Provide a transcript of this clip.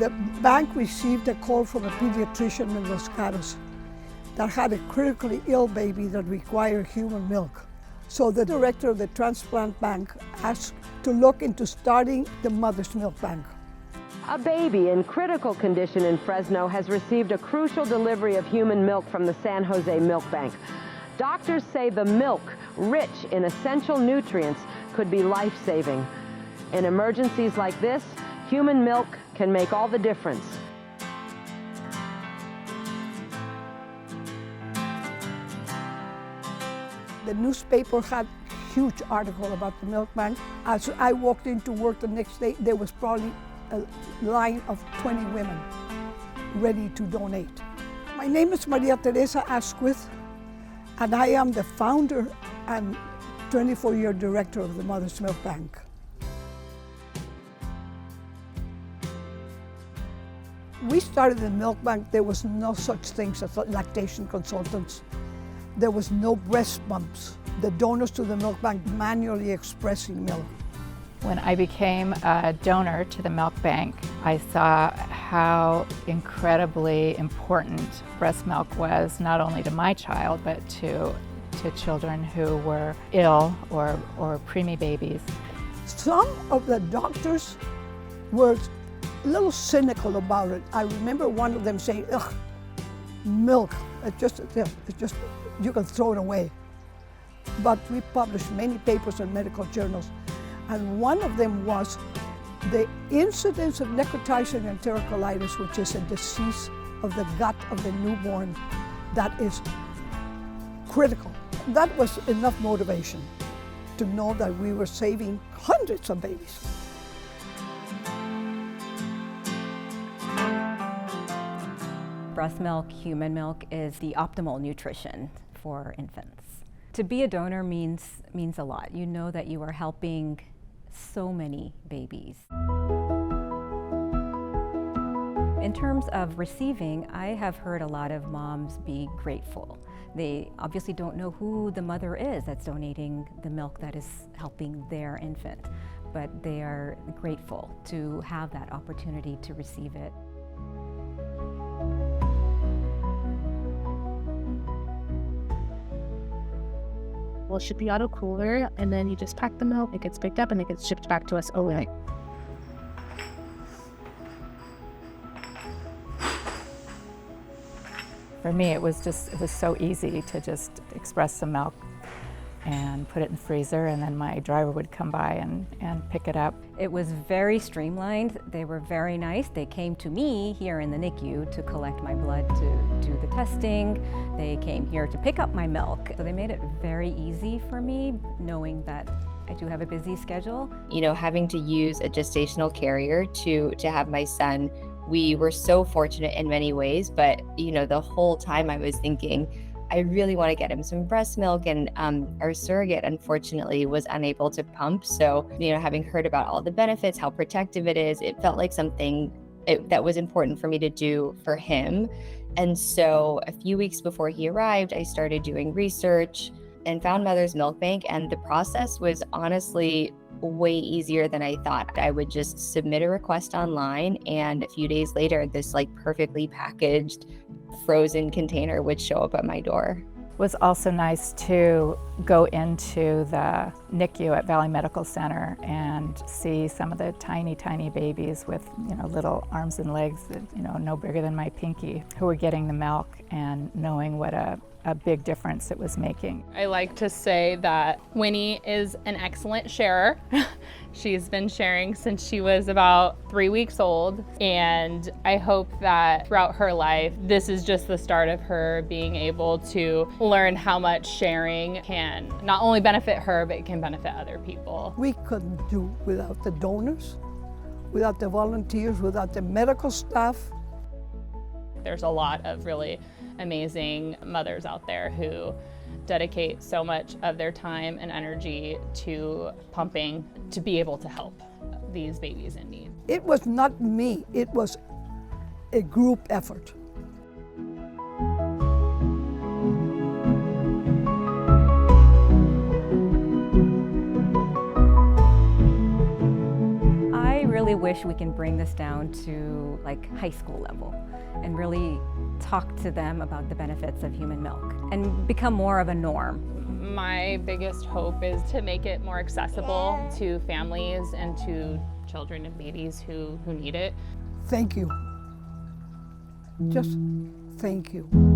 The bank received a call from a pediatrician in Los Gatos that had a critically ill baby that required human milk. So the director of the transplant bank asked to look into starting the mother's milk bank. A baby in critical condition in Fresno has received a crucial delivery of human milk from the San Jose Milk Bank. Doctors say the milk, rich in essential nutrients, could be life-saving. In emergencies like this, human milk can make all the difference. The newspaper had a huge article about the milk bank. As I walked into work the next day, there was probably a line of 20 women ready to donate. My name is Maria Teresa Asquith, and I am the founder and 24-year director of the Mother's Milk Bank. We started the milk bank. There was no such things as lactation consultants. There was no breast pumps. The donors to the milk bank manually expressing milk. When I became a donor to the milk bank, I saw how incredibly important breast milk was, not only to my child, but to children who were ill or preemie babies. Some of the doctors were a little cynical about it. I remember one of them saying, "Ugh, milk, it's just, you can throw it away." But we published many papers in medical journals, and one of them was the incidence of necrotizing enterocolitis, which is a disease of the gut of the newborn that is critical. That was enough motivation to know that we were saving hundreds of babies. Breast milk, human milk, is the optimal nutrition for infants. To be a donor means a lot. You know that you are helping so many babies. In terms of receiving, I have heard a lot of moms be grateful. They obviously don't know who the mother is that's donating the milk that is helping their infant, but they are grateful to have that opportunity to receive it. Well, it should be auto cooler, and then you just pack the milk, it gets picked up, and it gets shipped back to us overnight. For me, it was so easy to just express some milk and put it in the freezer, and then my driver would come by and pick it up. It was very streamlined. They were very nice. They came to me here in the NICU to collect my blood to do the testing. They came here to pick up my milk. So they made it very easy for me, knowing that I do have a busy schedule. You know, having to use a gestational carrier to have my son, we were so fortunate in many ways, but you know, the whole time I was thinking, I really want to get him some breast milk, and our surrogate unfortunately was unable to pump. So, you know, having heard about all the benefits, how protective it is, it felt like something that was important for me to do for him. And so a few weeks before he arrived, I started doing research and found Mother's Milk Bank, and the process was honestly way easier than I thought. I would just submit a request online, and a few days later, this like perfectly packaged frozen container would show up at my door. It was also nice to go into the NICU at Valley Medical Center and see some of the tiny, tiny babies with, you know, little arms and legs that, you know, no bigger than my pinky, who were getting the milk, and knowing what a big difference it was making. I like to say that Winnie is an excellent sharer. She's been sharing since she was about 3 weeks old, and I hope that throughout her life, this is just the start of her being able to learn how much sharing can not only benefit her, but it can benefit other people. We couldn't do without the donors, without the volunteers, without the medical staff. There's a lot of really amazing mothers out there who dedicate so much of their time and energy to pumping to be able to help these babies in need. It was not me, it was a group effort. I really really wish we can bring this down to like high school level and really talk to them about the benefits of human milk and become more of a norm. My biggest hope is to make it more accessible to families and to children and babies who need it. Thank you. Just thank you.